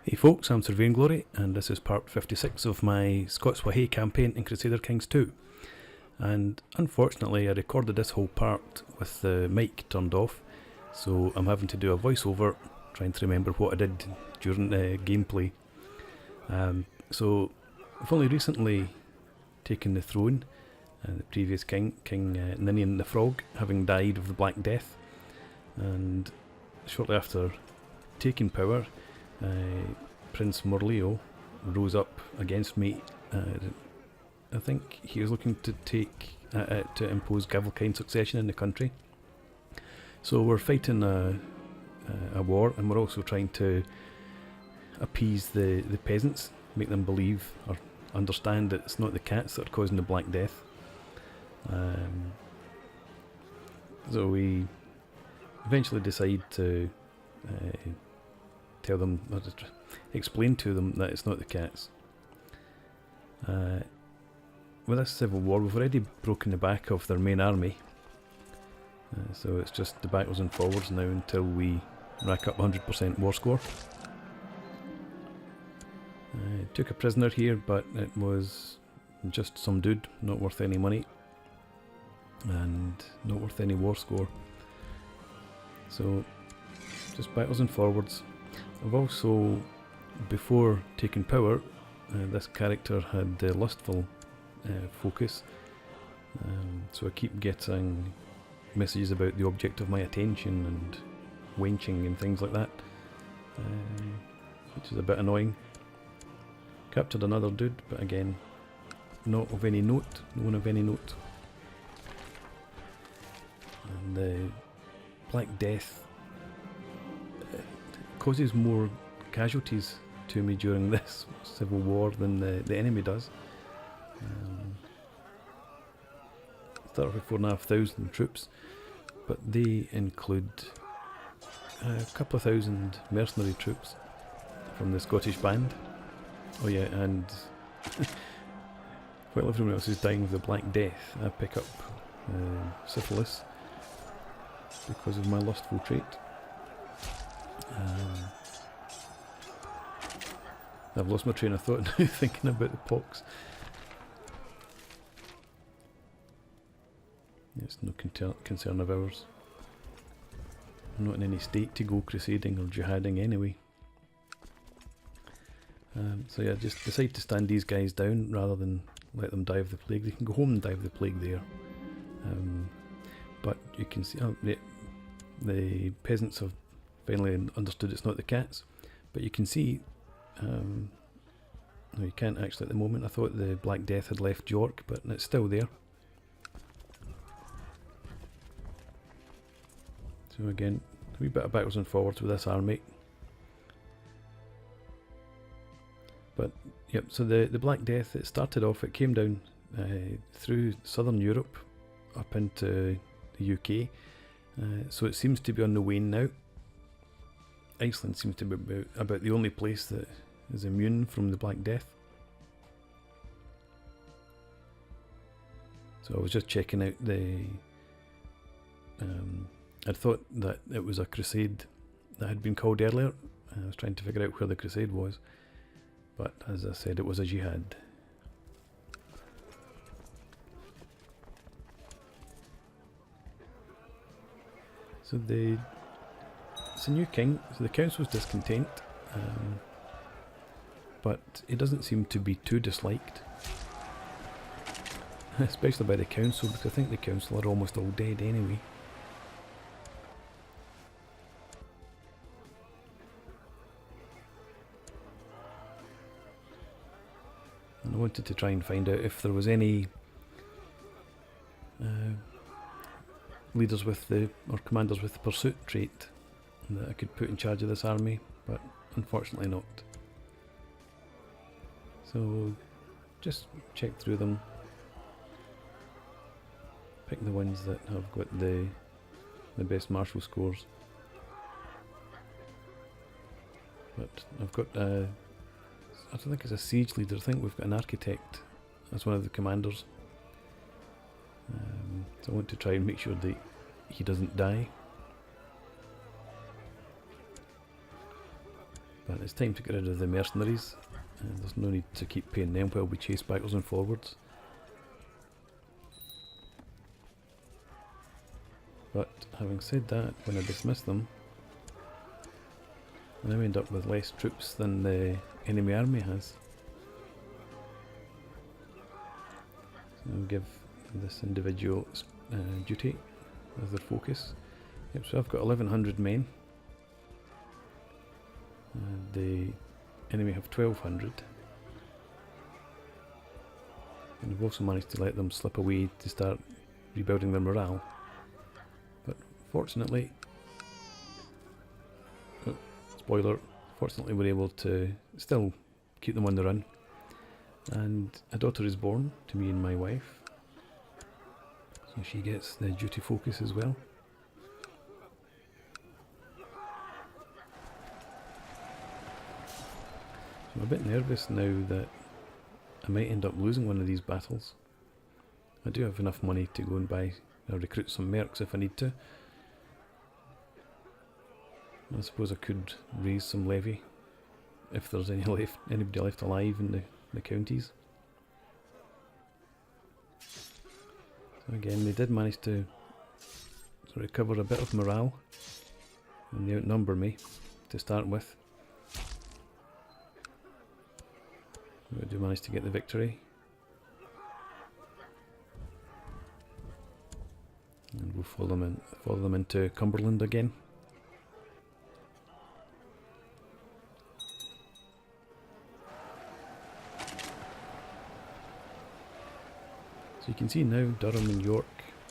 Hey folks, I'm Sir Vainglory, and this is part 56 of my Scots Wahey campaign in Crusader Kings 2. And unfortunately I recorded this whole part with the mic turned off, so I'm having to do a voiceover, trying to remember what I did during the gameplay. So I've only recently taken the throne, the previous king, Ninian the Frog, having died of the Black Death, and shortly after taking power, Prince Morleo rose up against me. I think he was looking to to impose Gavelkind succession in the country. So we're fighting a war, and we're also trying to appease the peasants, make them believe or understand that it's not the cats that are causing the Black Death. So we eventually decide to tell them, or to explain to them that it's not the cats. With this civil war, we've already broken the back of their main army, so it's just the backwards and forwards now until we rack up 100% war score. Took a prisoner here, but it was just some dude, not worth any money and not worth any war score. So just backwards and forwards. I've also, before taking power, this character had lustful focus, so I keep getting messages about the object of my attention and wenching and things like that, which is a bit annoying. Captured another dude, but again, not of any note, no one of any note. And the Black Death causes more casualties to me during this civil war than the enemy does. Start off with 4,500 troops, but they include a couple of thousand mercenary troops from the Scottish band. Oh yeah, and while everyone else is dying of the Black Death, I pick up syphilis because of my lustful trait. I've lost my train of thought now thinking about the pox. It's no concern of ours. I'm not in any state to go crusading or jihading anyway. So yeah, just decide to stand these guys down rather than let them die of the plague. They can go home and die of the plague there. But you can see the peasants have finally understood it's not the cats, but you can see no, you can't actually at the moment. I thought the Black Death had left York, but it's still there. So again, a wee bit of backwards and forwards with this army. But yep, so the Black Death, it started off, it came down through southern Europe up into the UK, so it seems to be on the wane now. Iceland seems to be about the only place that is immune from the Black Death. So I was just checking out the I'd thought that it was a crusade that had been called earlier. I was trying to figure out where the crusade was, but as I said, it was a jihad. So it's a new king, so the council's discontent, but he doesn't seem to be too disliked, especially by the council, because I think the council are almost all dead anyway. And I wanted to try and find out if there was any leaders with or commanders with the pursuit trait that I could put in charge of this army, but unfortunately not. So just check through them, pick the ones that have got the best martial scores. But I've got I don't think it's a siege leader, I think we've got an architect as one of the commanders. So I want to try and make sure that he doesn't die. But it's time to get rid of the mercenaries. There's no need to keep paying them while we chase backwards and forwards. But having said that, when I dismiss them, I now end up with less troops than the enemy army has. So I'll give this individual duty as their focus. Yep, so I've got 1100 men. The enemy have 1200. And I've also managed to let them slip away to start rebuilding their morale. But fortunately, spoiler, fortunately we're able to still keep them on the run. And a daughter is born to me and my wife. So she gets the duty focus as well. I'm a bit nervous now that I might end up losing one of these battles. I do have enough money to go and buy or recruit some mercs if I need to. I suppose I could raise some levy if there's anybody left alive in the counties. So again, they did manage to recover a bit of morale, and they outnumber me to start with. We do manage to get the victory. And we'll follow them into Cumberland again. So you can see now Durham and York,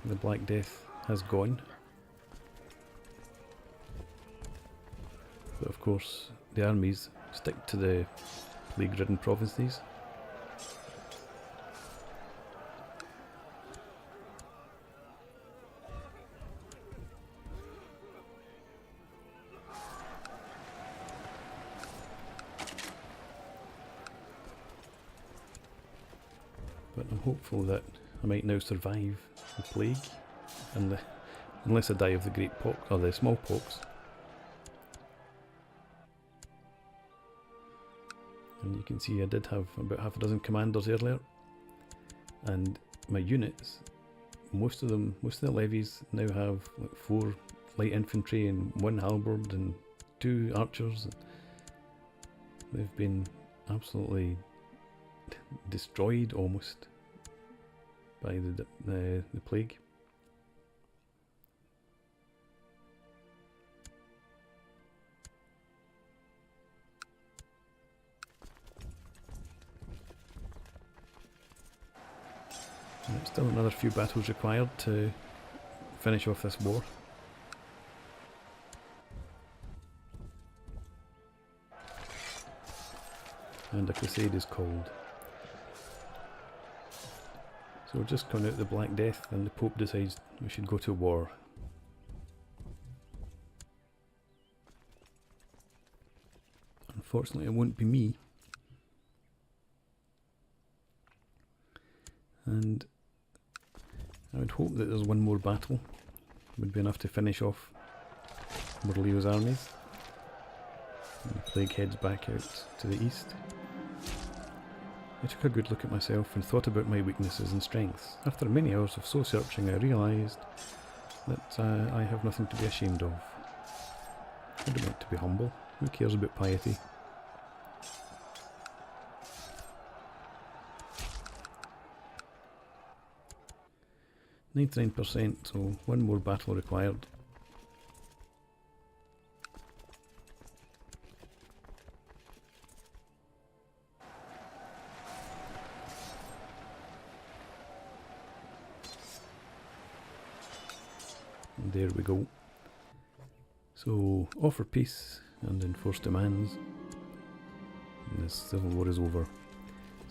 the Black Death has gone. But of course the armies stick to the plague-ridden provinces. But I'm hopeful that I might now survive the plague, unless I die of the great pox or the smallpox. And you can see I did have about half a dozen commanders earlier, and my units, most of the levies now have like 4 light infantry and 1 halberd and 2 archers. They've been absolutely destroyed almost by the plague. And still another few battles required to finish off this war. And a crusade is called. So we're just coming out of the Black Death and the Pope decides we should go to war. Unfortunately it won't be me. And I would hope that there's one more battle. Would be enough to finish off Mirillis' armies. And the plague heads back out to the east. I took a good look at myself and thought about my weaknesses and strengths. After many hours of soul searching, I realised that I have nothing to be ashamed of. I don't want to be humble. Who cares about piety? %, so one more battle required. And there we go. So offer peace and enforce demands. And this civil war is over.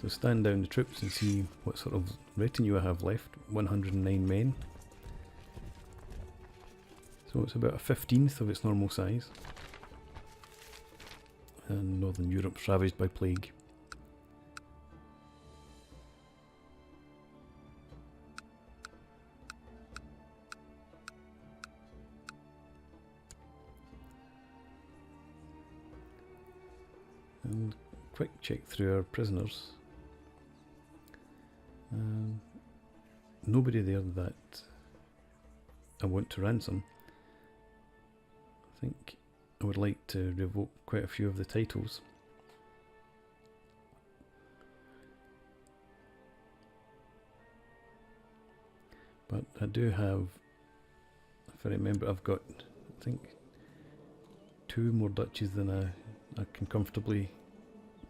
So stand down the troops and see what sort of retinue I have left. 109 men. So it's about a 15th of its normal size. And Northern Europe's ravaged by plague. And quick check through our prisoners. Nobody there that I want to ransom. I think I would like to revoke quite a few of the titles. But I do have, if I remember, I've got, I think, 2 more duchies than I can comfortably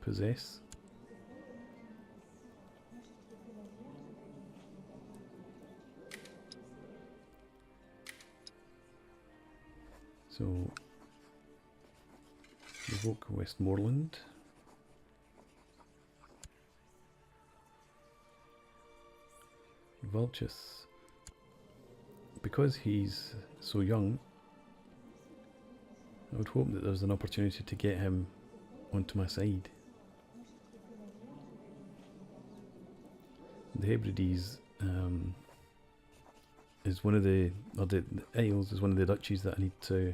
possess. So, revoke Westmoreland. Vulchus. Because he's so young, I would hope that there's an opportunity to get him onto my side. The Hebrides is one of the Isles is one of the duchies that I need to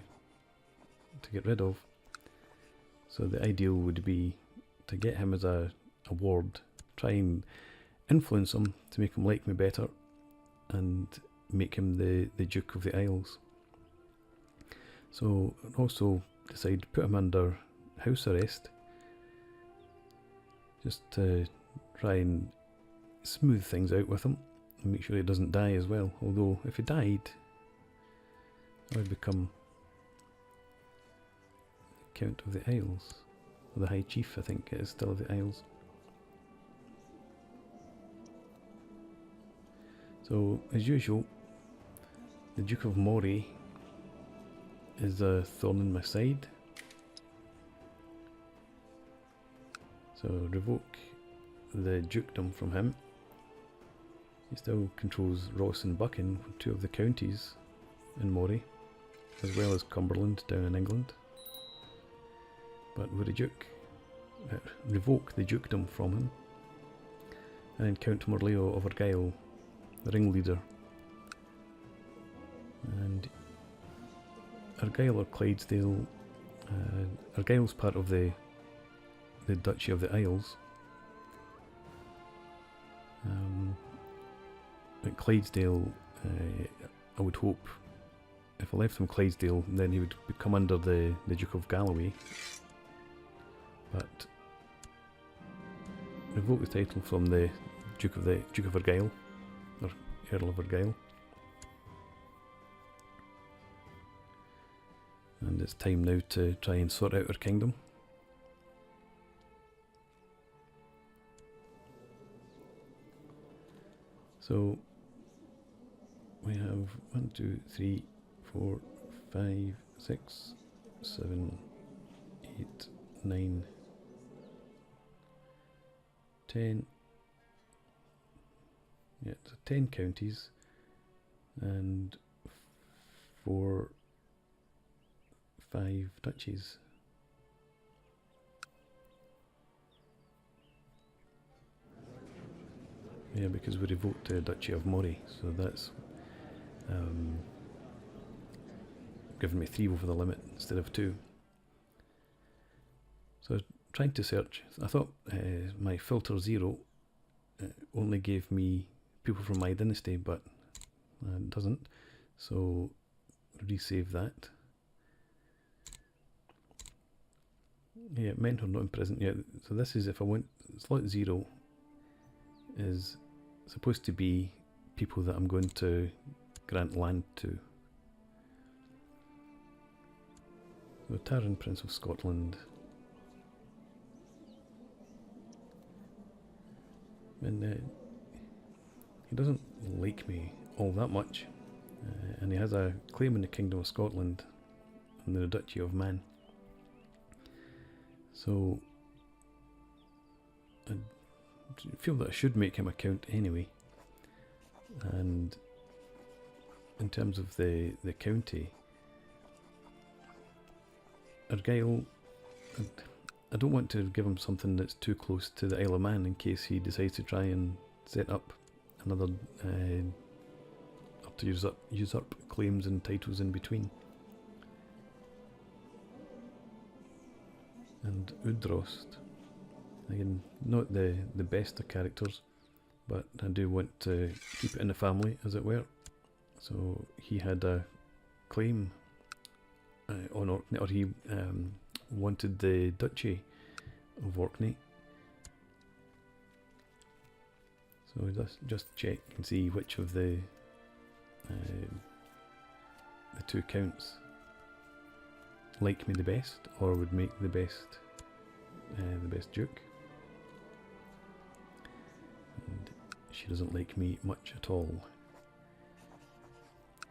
get rid of. So the ideal would be to get him as a ward, try and influence him to make him like me better, and make him the Duke of the Isles. So also decide to put him under house arrest, just to try and smooth things out with him and make sure he doesn't die as well. Although if he died, I would become the Count of the Isles, or the High Chief, I think it is still of the Isles. So as usual, the Duke of Moray is a thorn in my side. So revoke the dukedom from him. He still controls Ross and Buchan, 2 of the counties in Moray, as well as Cumberland down in England. But with a revoke the dukedom from him. And then Count Morleo of Argyll, the ringleader. And Argyll or Clydesdale, Argyll's part of the Duchy of the Isles. At Clydesdale, I would hope, if I left him Clydesdale, then he would come under the Duke of Galloway. But revoke the title from the Duke of Argyll, or Earl of Argyll. And it's time now to try and sort out our kingdom. So we have 1, 2, 3, 4, 5, 6, 7, 8, 9, 10. Yeah, so 10 counties and 4, 5 duchies. Yeah, because we revoked the Duchy of Moray, so that's given me 3 over the limit instead of 2. So trying to search, I thought my filter 0 only gave me people from my dynasty, but it doesn't. So resave that. Yeah, mentor not in present yet. So this is if I want slot 0 is supposed to be people that I'm going to grant land to. So Taran, Prince of Scotland. And he doesn't like me all that much, and he has a claim in the Kingdom of Scotland and the Duchy of Man. So I feel that I should make him a count anyway. And in terms of the county, Argyll, I don't want to give him something that's too close to the Isle of Man in case he decides to try and set up another up to usurp claims and titles in between. and Uudrost. Again, not the best of characters, but I do want to keep it in the family, as it were. So he had a claim on Orkney, or he wanted the Duchy of Orkney. So just check and see which of the two counts like me the best, or would make the best Duke. And she doesn't like me much at all.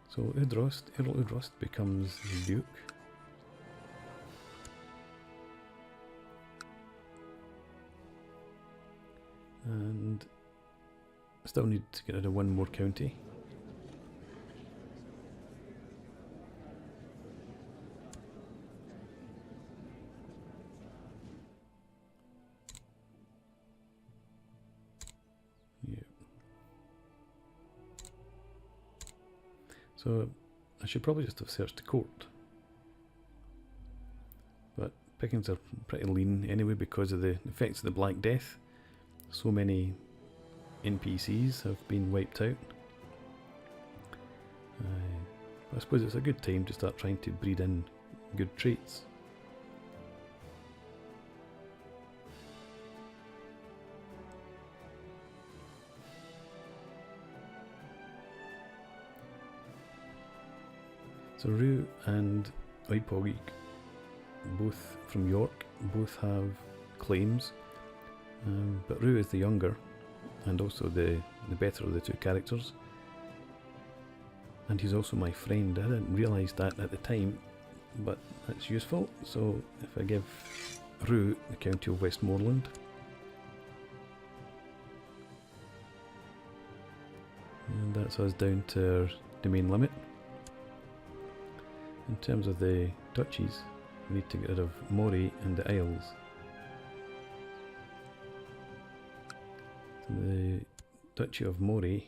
So Uudrost, Earl Uudrost becomes the Duke. And I still need to get rid of one more county. So I should probably just have searched the court, but pickings are pretty lean anyway because of the effects of the Black Death. So many NPCs have been wiped out. I suppose it's a good time to start trying to breed in good traits. So Rue and Oipog, both from York, both have claims, but Rue is the younger and also the better of the two characters, and he's also my friend. I didn't realise that at the time, but that's useful. So if I give Rue the county of Westmoreland, and that's us down to our domain limit. In terms of the duchies, we need to get rid of Moray and the Isles. So the Duchy of Moray,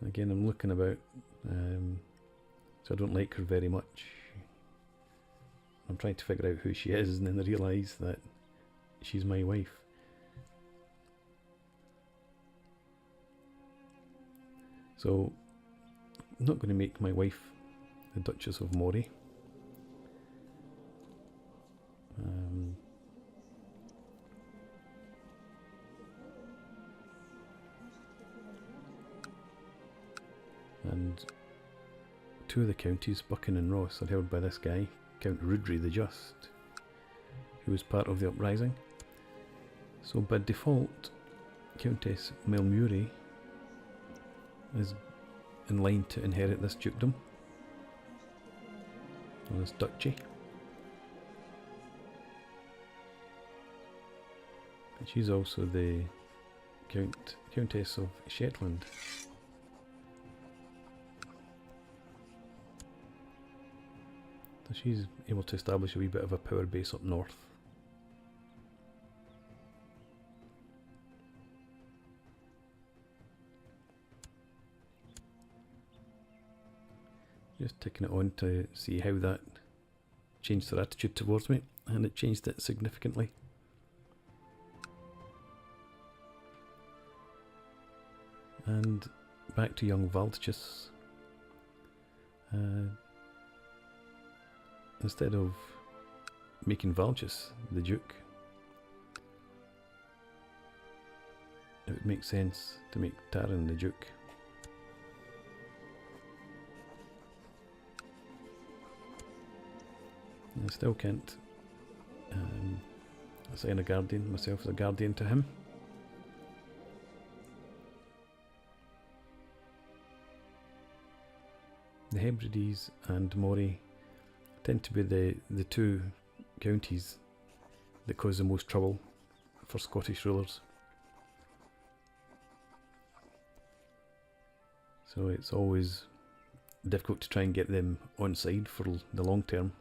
again I'm looking about, so I don't like her very much. I'm trying to figure out who she is, and then I realise that she's my wife. So I'm not going to make my wife the Duchess of Moray. And two of the counties, Buchan and Ross, are held by this guy, Count Rudry the Just, who was part of the uprising. So by default, Countess Melmury is in line to inherit this dukedom, or this duchy. And she's also the Countess of Shetland. So she's able to establish a wee bit of a power base up north. Just ticking it on to see how that changed their attitude towards me, and it changed it significantly. And back to young Valdchus. Instead of making Valdchus the Duke, it would make sense to make Taran the Duke. I still can't assign a guardian, myself as a guardian to him. The Hebrides and Moray tend to be the two counties that cause the most trouble for Scottish rulers. So it's always difficult to try and get them on side for the long term.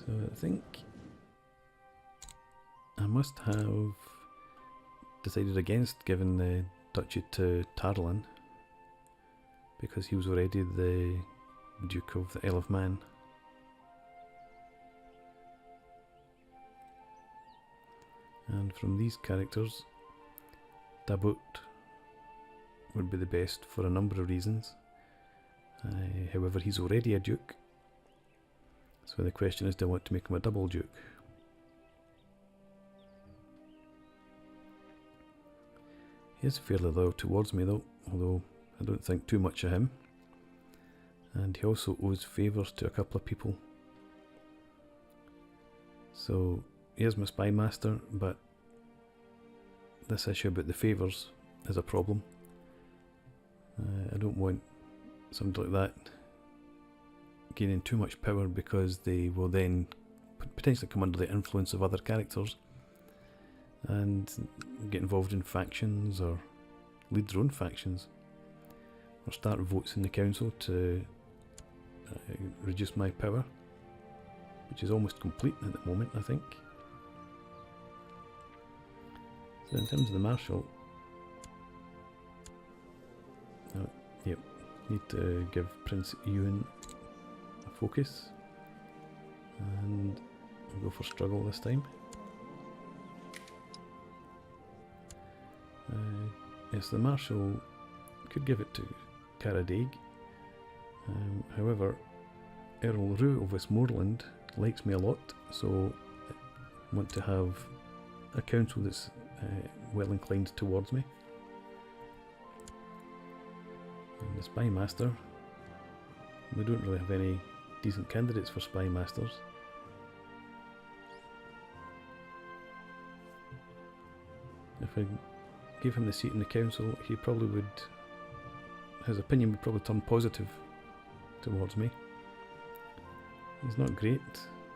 So I think I must have decided against giving the duchy to Tarlin because he was already the Duke of the Isle of Man. And from these characters, Dabut would be the best for a number of reasons. However, he's already a Duke, so the question is, do I want to make him a double Duke? He is fairly loyal towards me though, although I don't think too much of him. And he also owes favours to a couple of people. So he is my spy master, but this issue about the favours is a problem. I don't want somebody like that gaining too much power because they will then potentially come under the influence of other characters and get involved in factions or lead their own factions or start votes in the council to reduce my power, which is almost complete at the moment, I think. So in terms of the marshal, yep, need to give Prince Ewan a focus, and we'll go for struggle this time. Yes, the marshal could give it to Caradeg. However, Earl Rue of Westmoreland likes me a lot, so I want to have a council that's well inclined towards me. And the Spy Master, we don't really have any decent candidates for Spy Masters. If I gave him the seat in the council, he probably would, his opinion would probably turn positive towards me. He's not great,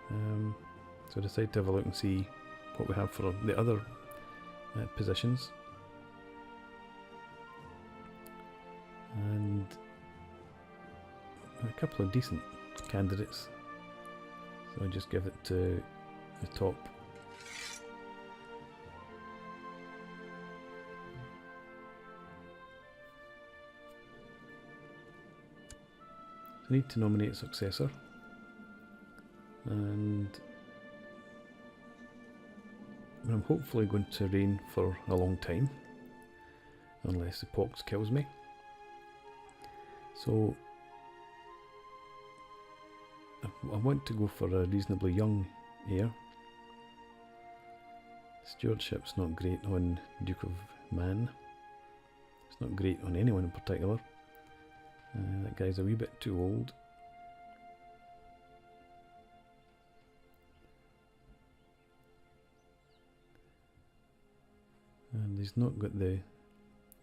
so I decided to have a look and see what we have for the other positions. And a couple of decent candidates, so I'll just give it to the top. I need to nominate a successor, and I'm hopefully going to reign for a long time, unless the pox kills me. So I want to go for a reasonably young heir. Stewardship's not great on Duke of Man. It's not great on anyone in particular. That guy's a wee bit too old. And he's not got the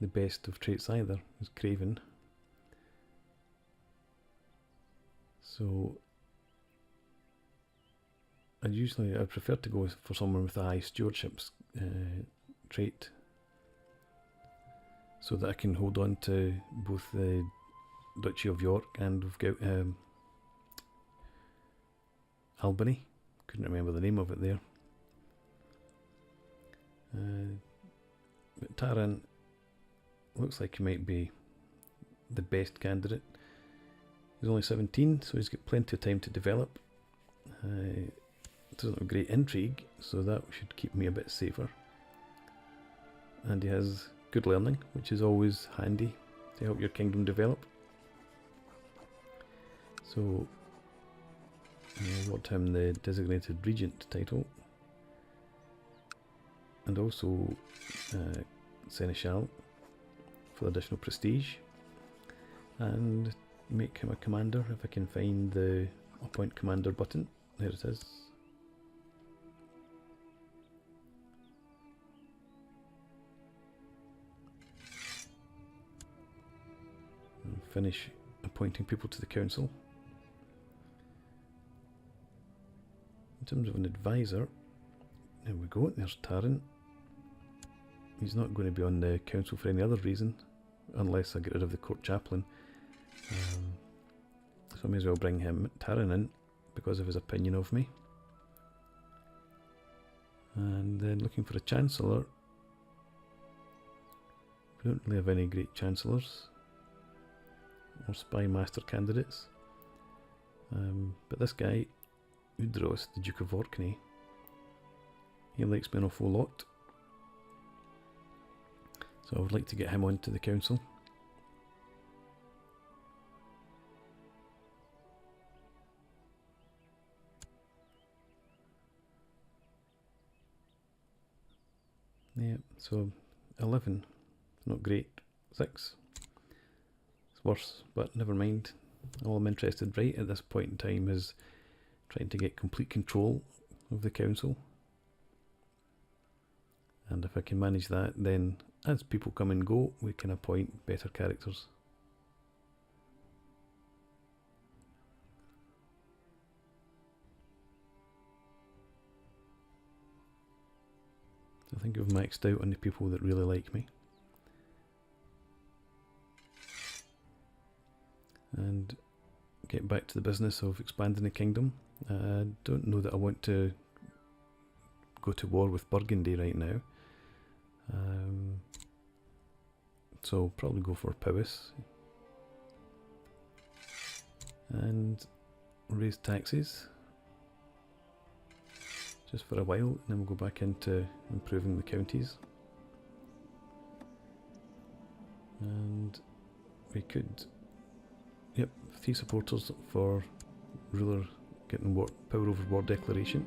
best of traits either. He's craven. So I'd prefer to go for someone with a high stewardship trait, so that I can hold on to both the Duchy of York and we've got Albany. Couldn't remember the name of it there. But Taran looks like he might be the best candidate. He's only 17, so he's got plenty of time to develop. Doesn't have great intrigue, so that should keep me a bit safer. And he has good learning, which is always handy to help your kingdom develop. So I award him the Designated Regent title, and also Seneschal for additional prestige, and make him a commander if I can find the appoint commander button. There it is. And finish appointing people to the council. In terms of an advisor, there we go, there's Taran. He's not going to be on the council for any other reason, unless I get rid of the court chaplain. So I may as well bring him, Taran, in because of his opinion of me. And then looking for a Chancellor. We don't really have any great Chancellors or Spy Master candidates. But this guy, Uudrost, the Duke of Orkney, he likes me an awful lot. So I would like to get him onto the council. Yeah, so 11, not great. 6, it's worse, but never mind. All I'm interested right at this point in time is trying to get complete control of the council. And if I can manage that, then as people come and go, we can appoint better characters. I think I've maxed out on the people that really like me. And get back to the business of expanding the kingdom. I don't know that I want to go to war with Burgundy right now. So probably go for Powys. And raise taxes. Just for a while, and then we'll go back into improving the counties. And we could, yep, 3 supporters for ruler getting power over war declaration.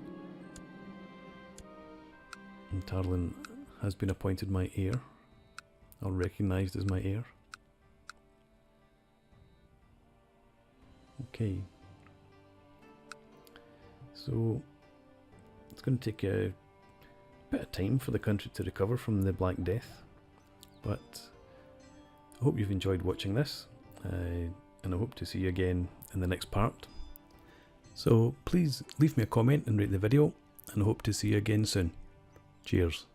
And Tarlin has been appointed my heir, or recognised as my heir. Okay. So it's going to take a bit of time for the country to recover from the Black Death, but I hope you've enjoyed watching this, and I hope to see you again in the next part. So please leave me a comment and rate the video, and I hope to see you again soon. Cheers.